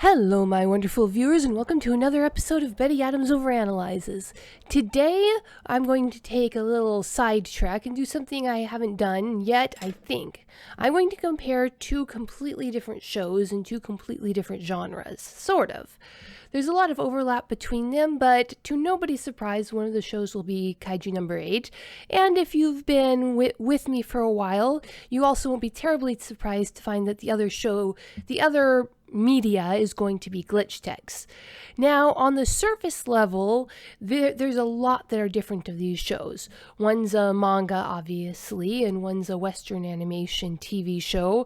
Hello, my wonderful viewers, and welcome to another episode of Betty Adams Overanalyzes. Today, I'm going to take a little sidetrack and do something I haven't done yet, I think. I'm going to compare two completely different shows in two completely different genres, sort of. There's a lot of overlap between them, but to nobody's surprise, one of the shows will be Kaiju number 8. And if you've been with me for a while, you also won't be terribly surprised to find that the other media is going to be glitch text. Now, on the surface level, there's a lot that are different of these shows. One's a manga, obviously, and one's a Western animation TV show.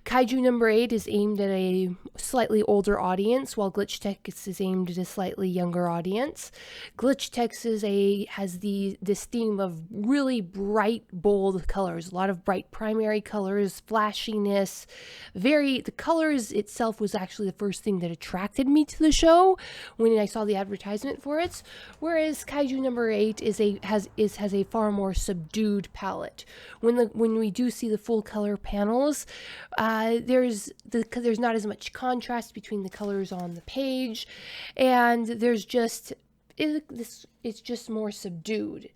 Kaiju number 8 is aimed at a slightly older audience, while glitch text is aimed at a slightly younger audience. Glitch text has this theme of really bright, bold colors, a lot of bright primary colors, flashiness, the colors itself was actually the first thing that attracted me to the show when I saw the advertisement for it, whereas Kaiju number 8 has a far more subdued palette. When we do see the full color panels, there's not as much contrast between the colors on the page, and it's just more subdued.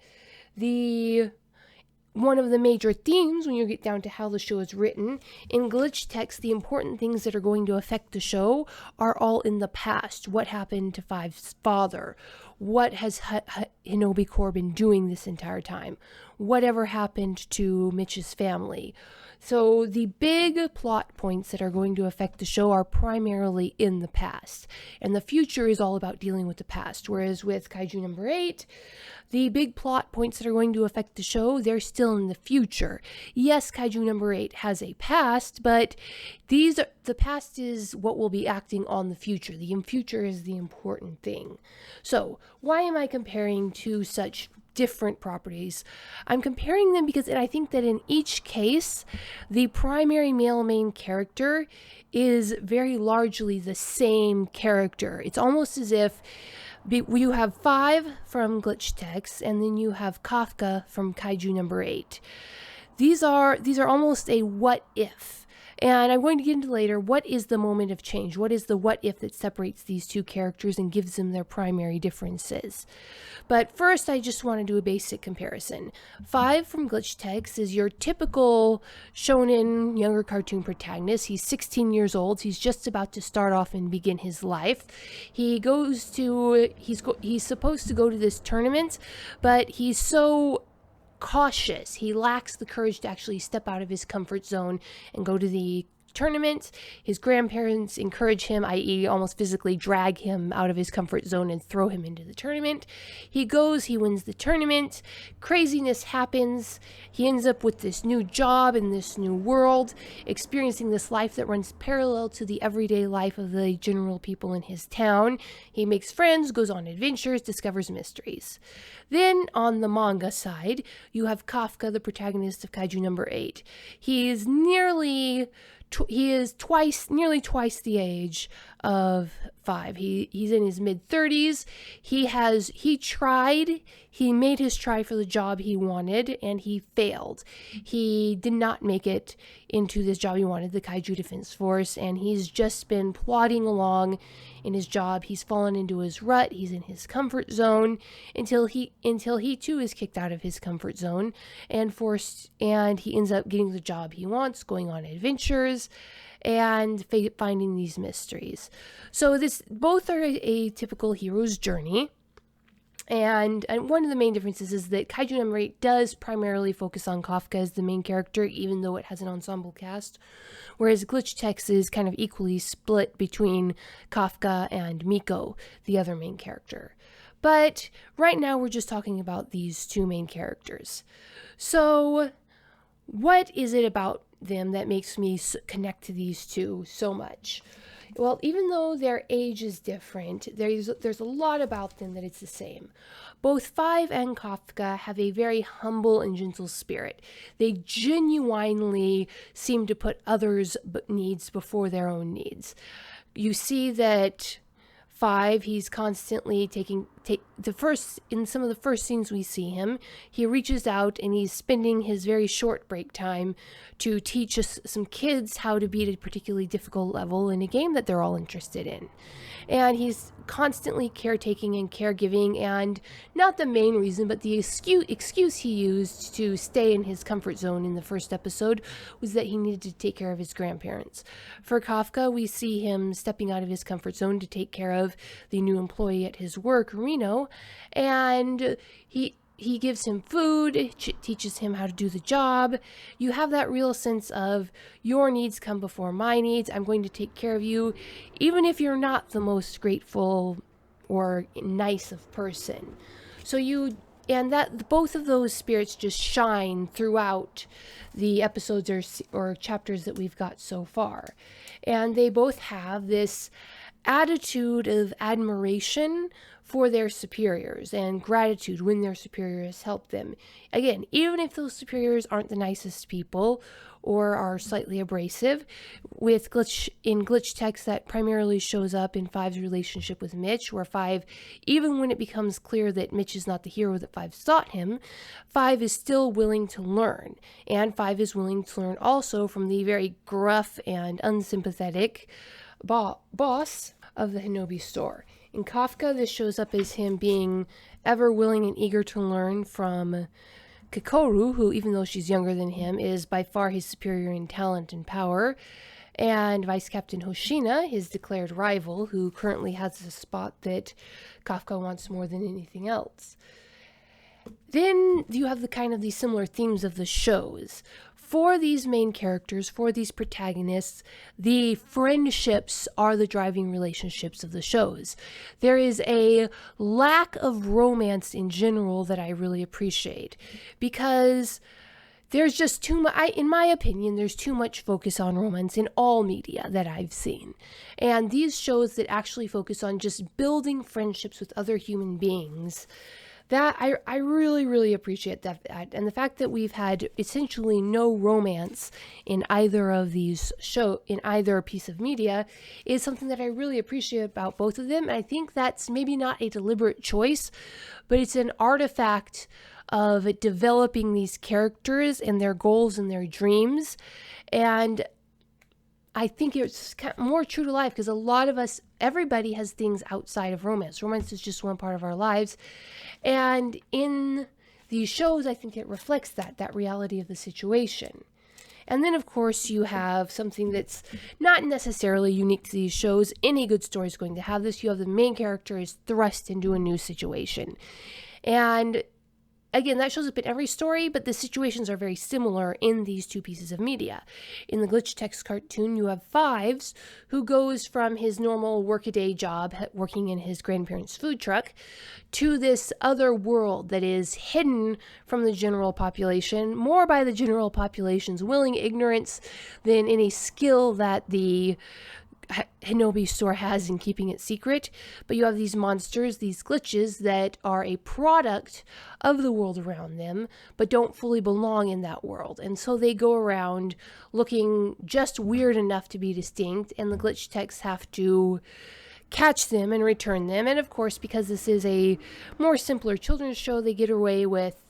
One of the major themes when you get down to how the show is written, in glitch text, the important things that are going to affect the show are all in the past. What happened to Five's father? What has Hinobi Core been doing this entire time? Whatever happened to Mitch's family? So the big plot points that are going to affect the show are primarily in the past. And the future is all about dealing with the past. Whereas with Kaiju number 8, the big plot points that are going to affect the show, they're still in the future. Yes, Kaiju number 8 has a past, but the past is what will be acting on the future. The future is the important thing. So why am I comparing two such different properties? I'm comparing them because I think that in each case, the primary male main character is very largely the same character. It's almost as if you have Five from glitch text, and then you have Kafka from Kaiju number 8. These are almost a what if. And I'm going to get into later, what is the moment of change? What is the what if that separates these two characters and gives them their primary differences? But first, I just want to do a basic comparison. Five from glitch text is your typical shonen younger cartoon protagonist. He's 16 years old. He's just about to start off and begin his life. He's supposed to go to this tournament, but he's so cautious. He lacks the courage to actually step out of his comfort zone and go to the tournament. His grandparents encourage him, i.e. almost physically drag him out of his comfort zone and throw him into the tournament. He goes, he wins the tournament, craziness happens, he ends up with this new job in this new world, experiencing this life that runs parallel to the everyday life of the general people in his town. He makes friends, goes on adventures, discovers mysteries. Then, on the manga side, you have Kafka, the protagonist of Kaiju number 8. He is nearly twice the age of Five. He's in his mid-30s. He made his try for the job he wanted, and he failed. He did not make it into this job he wanted, the Kaiju Defense Force, and he's just been plodding along in his job. He's fallen into his rut. He's in his comfort zone until he too is kicked out of his comfort zone and he ends up getting the job he wants, going on adventures, and finding these mysteries. So both are a typical hero's journey. And one of the main differences is that Kaiju number 8 does primarily focus on Kafka as the main character, even though it has an ensemble cast, whereas glitch text is kind of equally split between Kafka and Me-K.O, the other main character. But right now we're just talking about these two main characters. So what is it about them that makes me connect to these two so much? Well, even though their age is different, there's a lot about them that it's the same. Both Five and Kafka have a very humble and gentle spirit. They genuinely seem to put others' needs before their own needs. You see that Five, he's constantly in some of the first scenes we see him, he reaches out and he's spending his very short break time to teach us some kids how to beat a particularly difficult level in a game that they're all interested in. And he's constantly caretaking and caregiving, and not the main reason, but the excuse he used to stay in his comfort zone in the first episode was that he needed to take care of his grandparents. For Kafka, we see him stepping out of his comfort zone to take care of the new employee at his work, Reno, and he gives him food, teaches him how to do the job. You have that real sense of your needs come before my needs. I'm going to take care of you, even if you're not the most grateful or nice of person. That both of those spirits just shine throughout the episodes or chapters that we've got so far. And they both have this attitude of admiration for their superiors and gratitude when their superiors help them. Again, even if those superiors aren't the nicest people or are slightly abrasive, in glitch text that primarily shows up in Five's relationship with Mitch, where Five, even when it becomes clear that Mitch is not the hero that Five sought him, Five is still willing to learn. And Five is willing to learn also from the very gruff and unsympathetic boss of the Hinobi store. In Kafka, this shows up as him being ever willing and eager to learn from Kikoru, who, even though she's younger than him, is by far his superior in talent and power, and Vice Captain Hoshina, his declared rival, who currently has a spot that Kafka wants more than anything else. Then you have these similar themes of the shows. For these main characters, for these protagonists, the friendships are the driving relationships of the shows. There is a lack of romance in general that I really appreciate, because there's just too much, in my opinion, there's too much focus on romance in all media that I've seen. And these shows that actually focus on just building friendships with other human beings, that I really, really appreciate that. And the fact that we've had essentially no romance in either piece of media is something that I really appreciate about both of them. And I think that's maybe not a deliberate choice, but it's an artifact of developing these characters and their goals and their dreams. And I think it's more true to life, because a lot of us, everybody has things outside of romance. Romance is just one part of our lives. And in these shows, I think it reflects that reality of the situation. And then, of course, you have something that's not necessarily unique to these shows. Any good story is going to have this. You have the main character is thrust into a new situation. And again, that shows up in every story, but the situations are very similar in these two pieces of media. In the glitch text cartoon, you have Fives, who goes from his normal workaday job, working in his grandparents' food truck, to this other world that is hidden from the general population, more by the general population's willing ignorance than any skill that the Hinobi store has in keeping it secret. But you have these monsters, these glitches that are a product of the world around them, but don't fully belong in that world. And so they go around looking just weird enough to be distinct, and the glitch techs have to catch them and return them. And of course, because this is a more simpler children's show, they get away with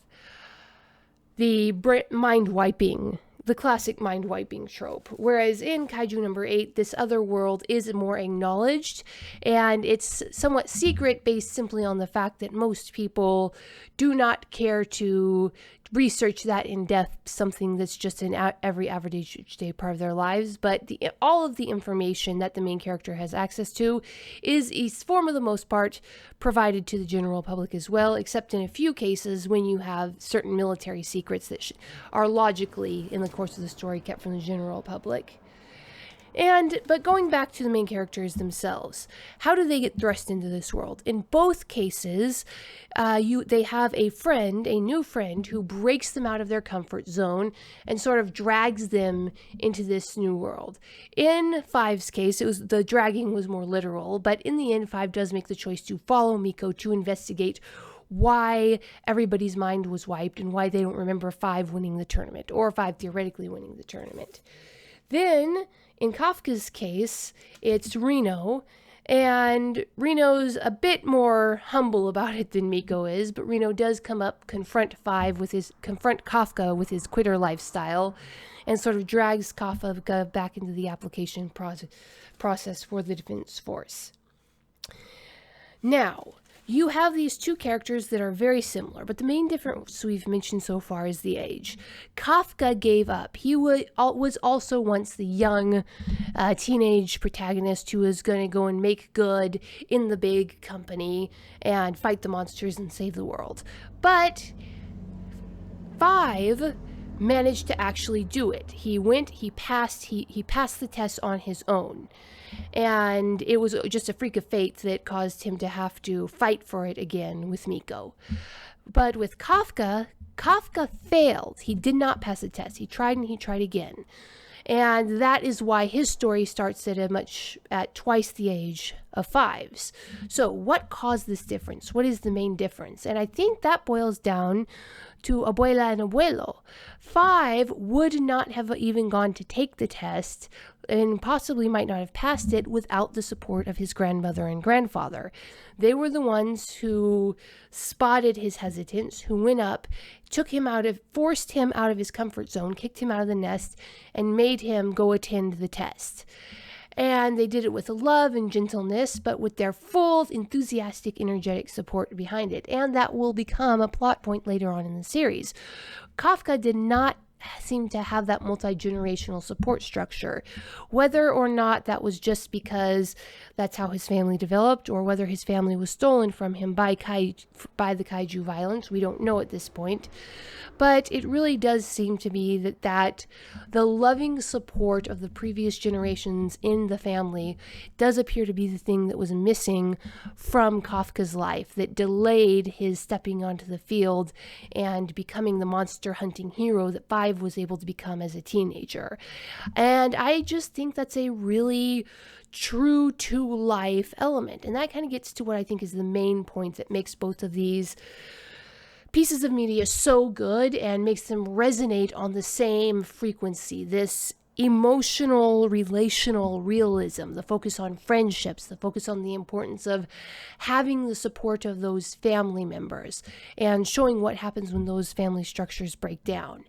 the mind wiping, the classic mind-wiping trope. Whereas in Kaiju number 8, this other world is more acknowledged, and it's somewhat secret, based simply on the fact that most people do not care to research that in depth, something that's just in every average day part of their lives. But all of the information that the main character has access to is, for the most part, provided to the general public as well, except in a few cases when you have certain military secrets that are logically, in the course of the story, kept from the general public. But going back to the main characters themselves, how do they get thrust into this world? In both cases, they have a new friend, who breaks them out of their comfort zone and sort of drags them into this new world. In Five's case, the dragging was more literal, but in the end, Five does make the choice to follow Me-K.O to investigate why everybody's mind was wiped and why they don't remember Five winning the tournament, or Five theoretically winning the tournament. Then, in Kafka's case, it's Reno, And Reno's a bit more humble about it than Me-K.O is, but Reno does confront Kafka with his quitter lifestyle, and sort of drags Kafka back into the application process for the Defense Force. Now, you have these two characters that are very similar, but the main difference we've mentioned so far is the age. Kafka gave up. He was also once the young teenage protagonist who was going to go and make good in the big company and fight the monsters and save the world. But 5 managed to actually do it. He passed the test on his own. And it was just a freak of fate that caused him to have to fight for it again with Me-K.O. But with Kafka failed. He did not pass the test. He tried and he tried again. And that is why his story starts at twice the age of 5's. So what caused this difference? What is the main difference? And I think that boils down to Abuela and Abuelo. 5 would not have even gone to take the test and possibly might not have passed it without the support of his grandmother and grandfather. They were the ones who spotted his hesitance, who went up, forced him out of his comfort zone, kicked him out of the nest, and made him go attend the test. And they did it with love and gentleness, but with their full, enthusiastic, energetic support behind it. And that will become a plot point later on in the series. Kafka did not seem to have that multi-generational support structure. Whether or not that was just because that's how his family developed, or whether his family was stolen from him by the Kaiju violence, we don't know at this point. But it really does seem to be that the loving support of the previous generations in the family does appear to be the thing that was missing from Kafka's life, that delayed his stepping onto the field and becoming the monster hunting hero that 5 was able to become as a teenager. And I just think that's a really true to life element. And that kind of gets to what I think is the main point that makes both of these pieces of media so good and makes them resonate on the same frequency. This emotional, relational realism, the focus on friendships, the focus on the importance of having the support of those family members and showing what happens when those family structures break down.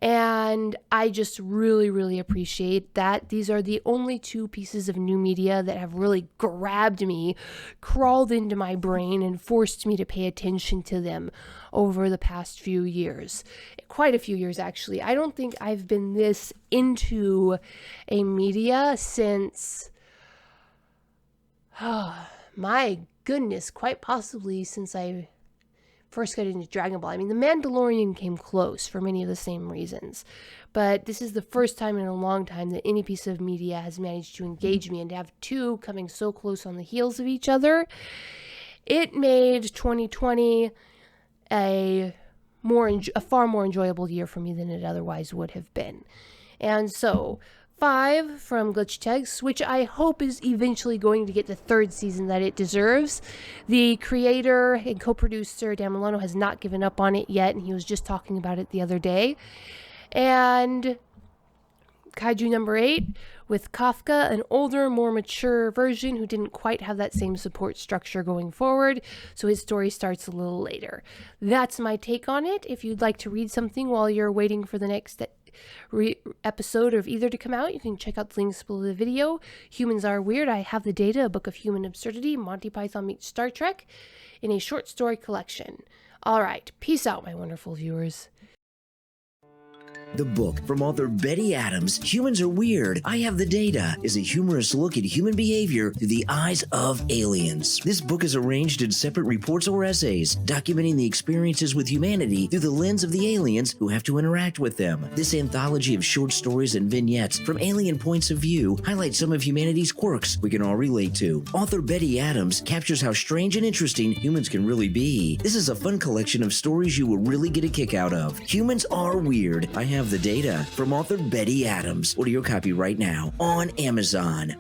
And I just really, really appreciate that. These are the only 2 pieces of new media that have really grabbed me, crawled into my brain, and forced me to pay attention to them over the past few years. Quite a few years, actually. I don't think I've been this into a media since, my goodness, quite possibly since I first got into Dragon Ball. I mean, The Mandalorian came close for many of the same reasons, but this is the first time in a long time that any piece of media has managed to engage me, and to have 2 coming so close on the heels of each other, it made 2020 a far more enjoyable year for me than it otherwise would have been. And so 5 from Glitch, which I hope is eventually going to get the 3rd season that it deserves. The creator and co-producer Dan Milano has not given up on it yet, and he was just talking about it the other day. And Kaiju number 8 with Kafka, an older, more mature version who didn't quite have that same support structure going forward, so his story starts a little later. That's my take on it. If you'd like to read something while you're waiting for the next episode of either to come out, you can check out the links below the video. Humans Are Weird, I Have the Data, a book of human absurdity, Monty Python meets Star Trek, in a short story collection. All right, peace out, my wonderful viewers. The book from author Betty Adams, Humans Are Weird, I Have the Data, is a humorous look at human behavior through the eyes of aliens. This book is arranged in separate reports or essays, documenting the experiences with humanity through the lens of the aliens who have to interact with them. This anthology of short stories and vignettes from alien points of view highlights some of humanity's quirks we can all relate to. Author Betty Adams captures how strange and interesting humans can really be. This is a fun collection of stories you will really get a kick out of. Humans Are Weird, I Have the Data, from author Betty Adams. Order your copy right now on Amazon.